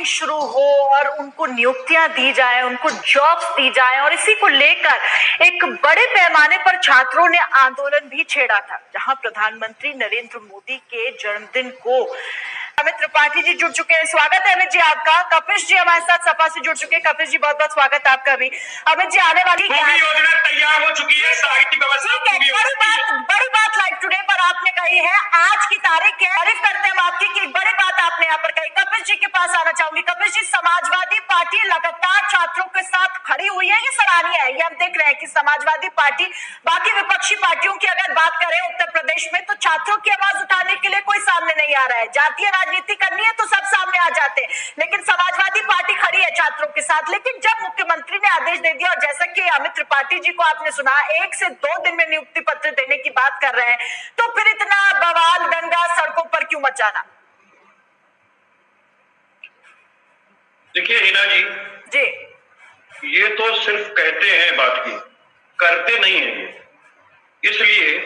शुरू हो और उनको नियुक्तियां दी जाए, उनको जॉब्स दी जाए, और इसी को लेकर एक बड़े पैमाने पर छात्रों ने आंदोलन भी छेड़ा था, जहां प्रधानमंत्री नरेंद्र मोदी के जन्मदिन को अमित त्रिपाठी जी जुड़ चुके हैं। स्वागत है अमित जी आपका। कपिश जी हमारे साथ सपा से जुड़ चुके हैं। कपिश जी बहुत बहुत स्वागत है आपका भी। अमित जी आने वाली योजना तैयार हो चुकी है, साहित्य व्यवस्था बड़ी बात लाइव टुडे पर आपने कही है, आज की तारीख है, तारीफ करते हैं आपकी कि बड़ी बात आपने यहाँ पर कही। कपिश जी के पास आना चाहूंगी। कपिश जी, समाजवादी पार्टी लगातार छात्रों के साथ खड़ी हुई है, ये सराहनीय है। ये हम देख रहे हैं कि समाजवादी पार्टी बाकी विपक्षी पार्टियों की अगर बात करें उत्तर प्रदेश में, तो छात्रों की आवाज उठाने के लिए कोई सामने नहीं आ रहा है। जातीय राजनीति करनी है तो सब सामने आ जाते हैं, लेकिन समाजवादी पार्टी खड़ी है छात्रों के साथ। लेकिन जब मुख्यमंत्री ने आदेश दे दिया, और जैसा कि अमित त्रिपाठी जी को आपने सुना, 1 से 2 दिन में नियुक्ति पत्र देने की बात कर रहे हैं, तो फिर इतना बवाल दंगा सड़कों पर क्यों मचाना? देखिए हिना जी, ये तो सिर्फ कहते हैं बात की, करते नहीं है ये। इसलिए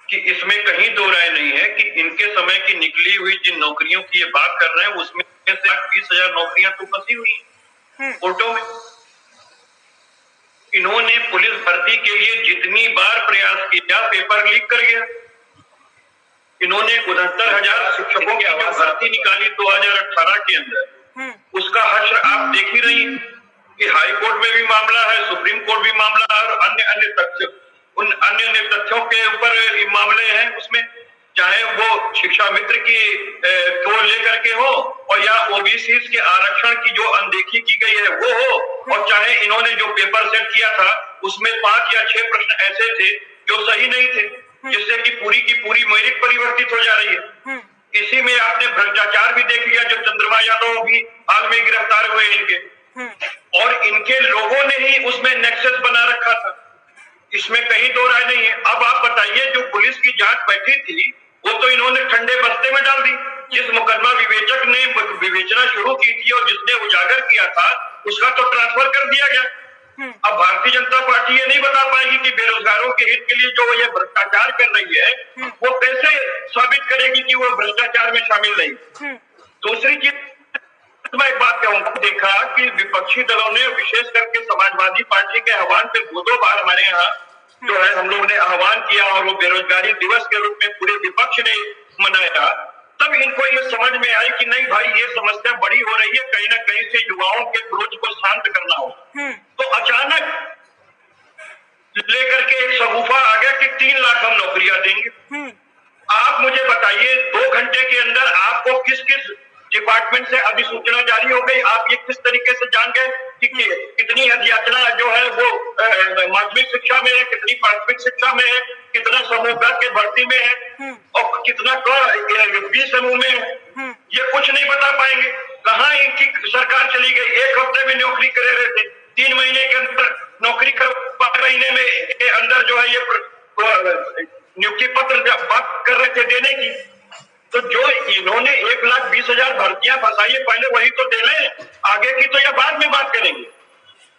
कि इसमें कहीं दो राय नहीं है कि इनके समय की निकली हुई जिन नौकरियों की ये बात कर रहे हैं, उसमें से 20,000 नौकरियां तो फंसी हुई हैं कोर्टों में। इन्होंने पुलिस भर्ती के लिए जितनी बार प्रयास किया, पेपर लीक कर गया। इन्होंने 69,000 शिक्षकों की जो भर्ती निकाली 2018 के अंदर, उसका हश्र आप देख ही रही कि हाई कोर्ट में भी मामला है, सुप्रीम कोर्ट भी मामला है, और अन्य तथ्य, उन अन्य तथ्यों के ऊपर मामले हैं उसमें, चाहे वो शिक्षा मित्र की को लेकर के हो, और या ओबीसी के आरक्षण की जो अनदेखी की गई है वो हो, और चाहे इन्होंने जो पेपर सेट किया था उसमें 5 या 6 प्रश्न ऐसे थे जो सही नहीं थे, जिससे कि पूरी की पूरी मेरिट परिवर्तित हो जा रही है। इसी में आपने भ्रष्टाचार भी देख लिया, जो चंद्रमा यादव भी हाल में गिरफ्तार हुए इनके, और इनके लोगों ने ही उसमें नेक्सस बना रखा था। इसमें कहीं दो राय नहीं है। अब आप बताइए, जो पुलिस की जांच बैठी थी वो तो इन्होंने ठंडे बस्ते में डाल दी। जिस मुकदमा विवेचक ने विवेचना शुरू की थी और जिसने उजागर किया था, उसका तो ट्रांसफर कर दिया गया। अब भारतीय जनता पार्टी ये नहीं बता पाएगी कि बेरोजगारों के हित के लिए जो ये भ्रष्टाचार कर रही है, वो कैसे साबित करेगी कि वो भ्रष्टाचार में शामिल नहीं। दूसरी चीज मैं एक बात कहूंगा, देखा कि विपक्षी दलों ने, विशेष करके समाजवादी पार्टी के आह्वान पे 2 बार हमारे यहाँ जो है हम लोगों ने आह्वान किया, और वो बेरोजगारी दिवस के रूप में पूरे विपक्ष ने मनाया। तब इनको ये समझ में आई कि नहीं भाई, ये समस्या बड़ी हो रही है, कहीं ना कहीं से युवाओं के क्रोध को शांत करना हो। तो अचानक लेकर के एक शगुफा आ गया कि 3 लाख हम नौकरियां देंगे। आप मुझे बताइए, 2 घंटे के अंदर आपको किस किस डिपार्टमेंट से अधिसूचना जारी हो गई, आप ये किस तरीके से जान गए कि कितनी अधियाचना जो है वो माध्यमिक शिक्षा में है, कितनी प्राथमिक शिक्षा में है, कितना समूह के भर्ती में है, और कितना बी समूह में है, ये कुछ नहीं बता पाएंगे। कहाँ इनकी सरकार चली गई? 1 हफ्ते में नौकरी करे रहे थे, 3 महीने के अंदर नौकरी कर, 5 महीने में के अंदर जो है ये नियुक्ति पत्र बात कर रहे थे देने की। तो जो इन्होंने 1,20,000 भर्तियां फंसाई है, पहले वही तो दे लें, आगे की तो या बाद में बात करेंगे।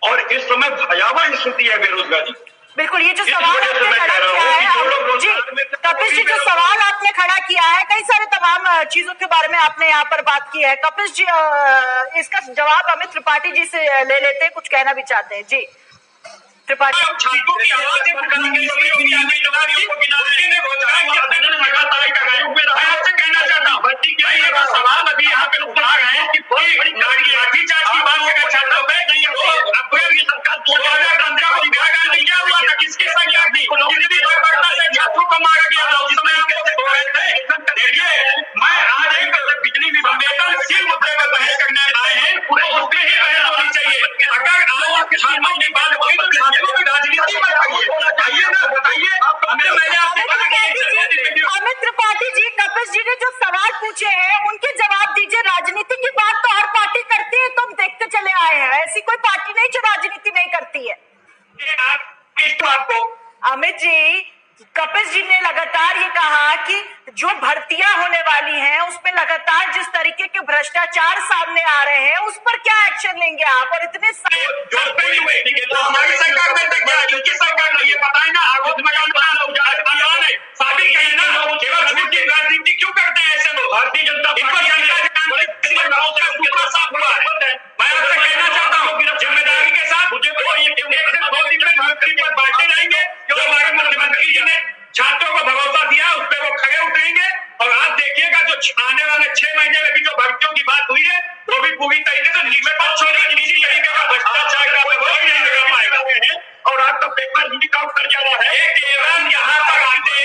और इस समय भयावह स्थिति है बेरोजगारी। बिल्कुल, ये जो सवाल आपने खड़ा किया है जी, कपिश जी, जो सवाल आपने खड़ा किया है, कई सारे तमाम चीजों के बारे में आपने यहाँ पर बात की है। कपिश जी, इसका जवाब अमित त्रिपाठी जी से ले लेते हैं, कुछ कहना भी चाहते हैं जी त्रिपाठी। छात्रों की आवाज कहना चाहता हूँ, सवाल अभी यहाँ पे उठा रहे हैं कि लाठीचार्ज की बात अगर छात्रों पे नहीं होती, क्या हुआ था, किसकी संख्या थी, कितनी बर्बरता से छात्रों को मारा गया था, उस समय आप कैसे बोल रहे थे? देखिए, मैं आज एक बिजली संवेदनशील मुद्दे पर बहस करने आए हैं, पूरे उस पर ही बहस होनी चाहिए। अगर आज छात्रों की बात होगी तो छात्रों की राजनीति में आइए ना, बताइए। अमित त्रिपाठी जी, कपिश जी ने जो सवाल पूछे हैं उनके जवाब दीजिए। राजनीति की बात तो हर पार्टी करती है, तुम देखते चले आए हैं, ऐसी कोई पार्टी नहीं जो राजनीति नहीं करती है। अमित जी, कपिश जी ने लगातार ये कहा कि जो भर्तियां होने वाली हैं उसमें लगातार जिस तरीके के भ्रष्टाचार सामने आ रहे हैं, उस पर क्या एक्शन लेंगे आप? और इतने हमारी सरकार में तक क्या, इनकी सरकार में ये बताए ना, राजनीति क्यों करते हैं ऐसे लोग? भारतीय जनता पार्टी पूरी तरीके से निजी तरीके का भ्रष्टाचार का कोई नहीं लगा पाएगा। और आपका पेपर लीक आउट कर जा रहा है। केवल यहाँ पर आते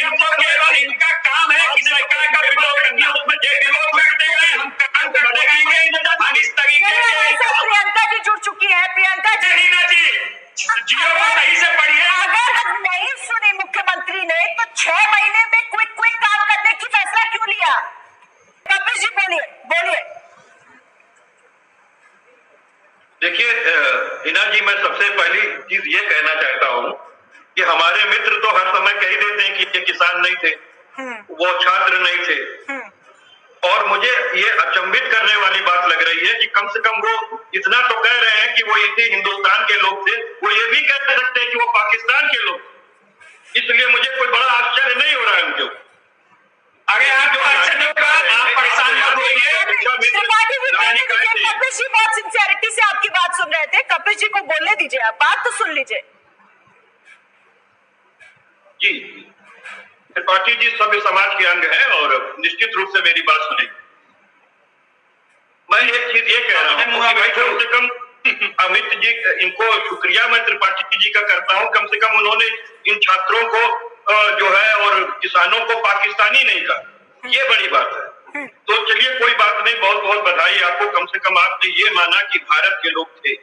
इनको केवल इनका काम है किसी सरकार का विरोध करना, उसमें जो विरोध करते गए हम काम करते रहेंगे। हम इस तरीके से प्रियंका जी जुड़ चुकी है। प्रियंका जी जियो को सही से पढ़िए। अगर नहीं सुनी मुख्यमंत्री ने तो 6 महीने में क्विक काम करने की फैसला क्यों लिया? कपिल जी बोलिए। देखिए हिना जी, मैं सबसे पहली चीज ये कहना चाहता हूँ कि हमारे मित्र तो हर समय कह देते हैं कि ये किसान नहीं थे, वो छात्र नहीं थे, और मुझे ये अचंभित करने वाली बात लग रही है कि कम से कम वो इतना तो कह रहे हैं कि वो इसी हिंदुस्तान के लोग थे, वो ये भी कह सकते हैं कि वो पाकिस्तान के लोग, इसलिए मुझे कोई बड़ा आश्चर्य नहीं हो रहा है उनके। अरे आप जो आश्चर्य आप परेशान मत होइए। कपिल जी बहुत सिंसियरिटी से आपकी बात सुन रहे थे, कपिल जी को बोलने दीजिए, आप बात तो सुन लीजिए। जी, त्रिपाठी जी सभ्य समाज के अंग है और निश्चित रूप से मेरी बात सुनेंगे। मैं एक चीज ये कह रहा हूँ कि भाई कम से कम अमित जी, इनको शुक्रिया मैं त्रिपाठी जी का करता हूँ, कम से कम उन्होंने इन छात्रों को जो है और किसानों को पाकिस्तानी नहीं कहा, ये बड़ी बात है। तो चलिए कोई बात नहीं, बहुत बहुत बधाई आपको, कम से कम आपने ये माना कि भारत के लोग थे।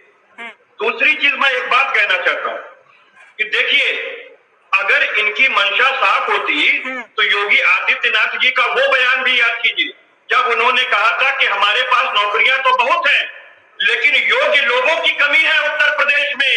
दूसरी चीज मैं एक बात कहना चाहता हूँ कि देखिए, अगर इनकी मंशा साफ होती तो योगी आदित्यनाथ जी का वो बयान भी याद कीजिए, जब उन्होंने कहा था कि हमारे पास नौकरियां तो बहुत हैं लेकिन योग्य लोगों की कमी है उत्तर प्रदेश में।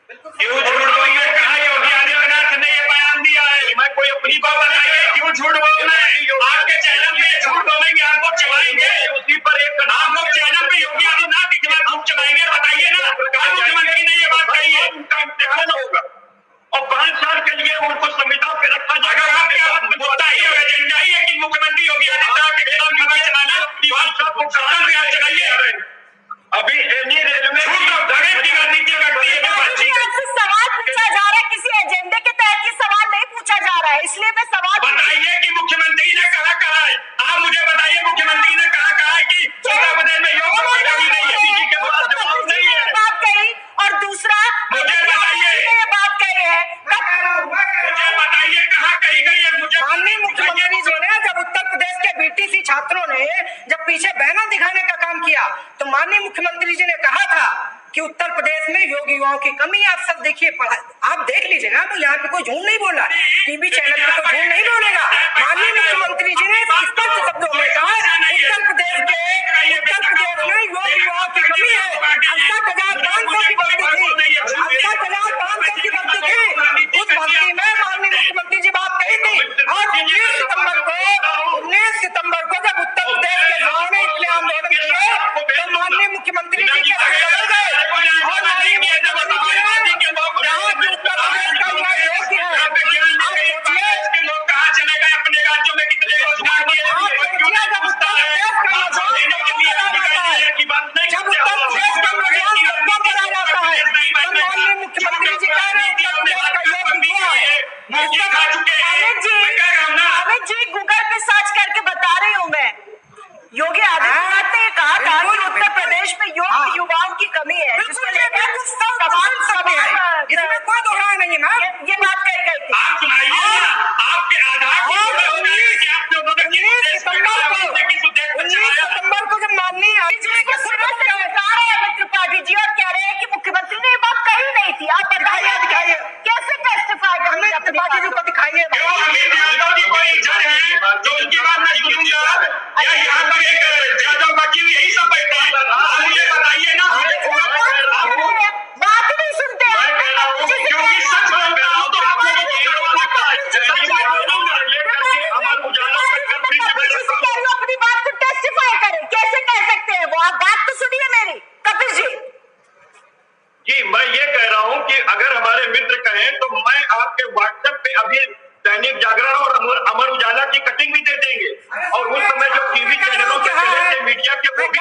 क्यों झूठ बोलना कहा योगी आदित्यनाथ ने ये बयान दिया है? मैं कोई अपनी बात बताइए, क्यों झूठ बोलना है? आपके चैनल में झूठ बोलेंगे, आप लोग चलाएंगे, उसी पर एक आप लोग चैनल पे योगी आदित्यनाथ के खिलाफ झूठ चलाएंगे, बताइए ना। मुख्यमंत्री ने ये बात कही है, उनका इम्तिहान होगा और 5 साल के लिए उनको संविदा पे रखा जाएगा। अगर आपके मुद्दा ही एजेंडा ही है कि मुख्यमंत्री योगी आदित्यनाथ के खिलाफ खबर चलाना, 5 साल को चलाइए। अभी रेलवे की राजनीति करती है। सवाल पूछा जा रहा है, किसी एजेंडे के तहत ये सवाल नहीं पूछा जा रहा है, इसलिए मैं सवाल बताइए कि मुख्यमंत्री ने कहा है। आप मुझे बताइए मुख्यमंत्री ने कहा है कि उत्तर प्रदेश में योग कोई कमी नहीं है? किसी के पास जवाब नहीं है। बात कही, और दूसरा मुझे बताइए बात कही है, मुझे बताइए कहाँ कही गई है? मुझे माननीय मुख्यमंत्री जी ने जब उत्तर प्रदेश के बीटीसी छात्रों ने जब पीछे बैनर दिखाने का काम किया तो माननीय मुख्यमंत्री जी ने कहा था कि उत्तर प्रदेश में योग्य युवाओं की कमी। आप सब देखिए, आप देख लीजिएगा, तो यहाँ पे कोई झूठ नहीं बोला, टीवी चैनल पे कोई झूठ नहीं बोलेगा। माननीय मुख्यमंत्री जी ने स्पष्ट शब्दों में कहा उत्तर प्रदेश में योग्य युवाओं की कमी है। 68,500 की भर्ती थी, 68,500 की भर्ती थी। उस भर्ती में माननीय मुख्यमंत्री जी बात कही थी। और 19 सितंबर को जब उत्तर प्रदेश के युवाओं ने इसलिए आंदोलन किए तो माननीय मुख्यमंत्री जी के बदल गए और माननीय मुख्यमंत्री जी ने कहा कि उत्तर प्रदेश का युवा योग्य है। लोग कहाँ चले गए? अपने राज्यों में कितने रोजगार दिए? जब उत्तर प्रदेश का युवा जब उत्तर प्रदेश का युवा सड़कों पर आ जाता है तो माननीय मुख्यमंत्री जी कह रहे हैं उत्तर प्रदेश का योग्य युवा है। अमित जी गूगल पे सर्च करके बता रही हूँ मैं, योगी आदित्यनाथ ने कहा था कि उत्तर प्रदेश में योग्य युवाओं की कमी है। इसमें कोई दोहराया नहीं है मैम, ये बात कही गई थी। आप सुनाइए ना, आपके आधार 19 सितंबर को जब माननीय त्रिपाठी जी और कह रहे हैं कि मुख्यमंत्री ने ये बात कही नहीं थी। आप बताइए, दिखाइए कैसे टेस्टिफाई करेंगे अपनी त्रिपाठी जी को दिखाइए। जो उनकी बात मैं सुनूंगा या यहाँ पर एक जो वकील यही सब बैठे हैं, मुझे बताइए ना। बात ही नहीं सुनते क्योंकि सच बोलता हूँ तो आपको अपनी बात को टेस्टिफाई करें, कैसे कह सकते हैं वो? आप बात तो सुनिए मेरी, कपिल जी। जी, मैं ये कह रहा हूँ कि अगर हमारे मित्र कहें तो मैं आपके व्हाट्सएप पे अभी दैनिक जागरण और अमर उजाला की कटिंग भी दे देंगे और उस समय जो टीवी चैनलों के चले मीडिया के वो भी।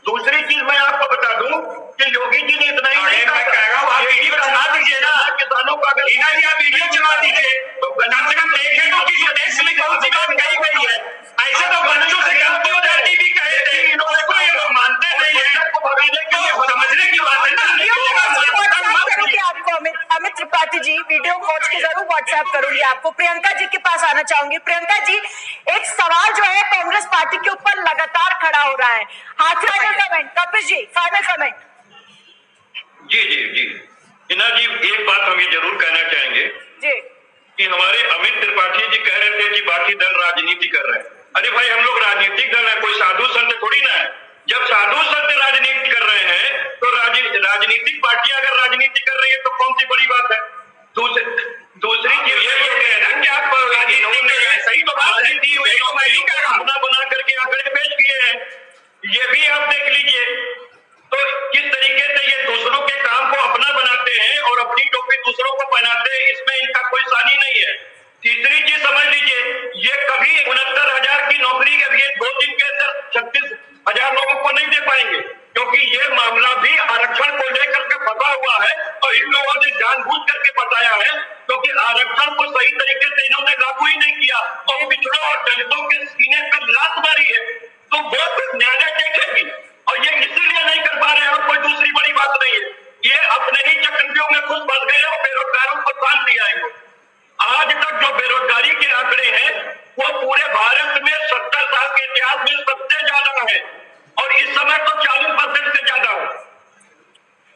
दूसरी चीज मैं आपको बता दूं कि योगी जी ने इतना ही नहीं कहा, आप वीडियो चला दीजिए ना किसानों का। अगर वीडियो चला दीजिए तो कम से कम देखें तो किस देश में कौन सी बात कही गई है। व्हाट्सएप करूंगी आपको। प्रियंका जी के पास आना चाहूंगी। प्रियंका जी, एक सवाल जो है कांग्रेस पार्टी के ऊपर लगातार खड़ा हो रहा है। Final comment Kapil ji, final comment. जी जी जी हिना जी, एक बात हम ये जरूर कहना चाहेंगे जी कि हमारे अमित त्रिपाठी जी कह रहे थे कि बाकी दल राजनीति कर रहे हैं। अरे भाई, हम लोग राजनीतिक दल है, कोई साधु संत थोड़ी ना है। जब साधु संत राजनीति कर रहे हैं तो राजनीतिक पार्टियां अगर राजनीति कर रही है तो कौन सी बड़ी बात है। दूसरी चीज ये कह रहे हैं कि आप सही तो बात है, अपना बना करके आंकड़े पेश किए हैं, ये भी आप देख लीजिए। तो किस तरीके से ये दूसरों के काम को अपना बनाते हैं और अपनी टोपी दूसरों को पहनाते हैं, इसमें इनका कोई सानी नहीं है। तीसरी चीज समझ लीजिए, ये कभी 69,000 की नौकरी के लिए 2 दिन के अंदर 36,000 लोगों को नहीं दे पाएंगे, क्योंकि ये मामला भी आरक्षण को लेकर के फंसा हुआ है और इन लोगों ने जानबूझ करके बताया है, क्योंकि आरक्षण को सही तरीके से इन्होंने लागू ही नहीं किया और पिछड़ों और दलितों के सीने पर लात मारी है। तो वो न्यायालय देखेगी और ये इसीलिए नहीं कर पा रहे हैं और कोई दूसरी बड़ी बात नहीं है। ये अपने ही चक्रव्यूह में खुद फंस गए और बेरोजगारों को तान दिया है। आज तक जो बेरोजगारी के आंकड़े हैं वो पूरे भारत में 70 साल के इतिहास में सबसे ज्यादा है और इस समय तो 40% से ज्यादा है।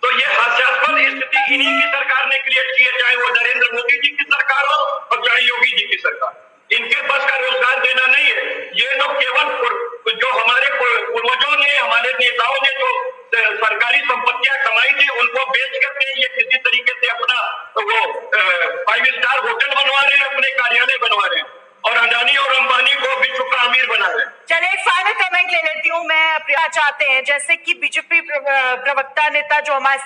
तो ये हास्यास्पद स्थिति इन्हीं की सरकार ने क्रिएट की है, चाहे वो नरेंद्र मोदी जी की सरकार हो और चाहे योगी जी की सरकार। इनके बस का रोजगार देना नहीं है। ये लोग केवल जो हमारे पूर्वजों ने, हमारे नेताओं ने जो सरकारी संपत्तियां कमाई थी उनको बेच करके ये किसी तरीके से अपना वो 5 स्टार होटल बनवा रहे हैं, अपने कार्यालय बनवा रहे हैं और अडानी और अंबानी को विश्व का अमीर बना रहे हैं। चलिए एक फाइनल कमेंट ले लेती हूँ मैं। प्रिया चाहते हैं जैसे कि बीजेपी प्रवक्ता नेता जो हमारे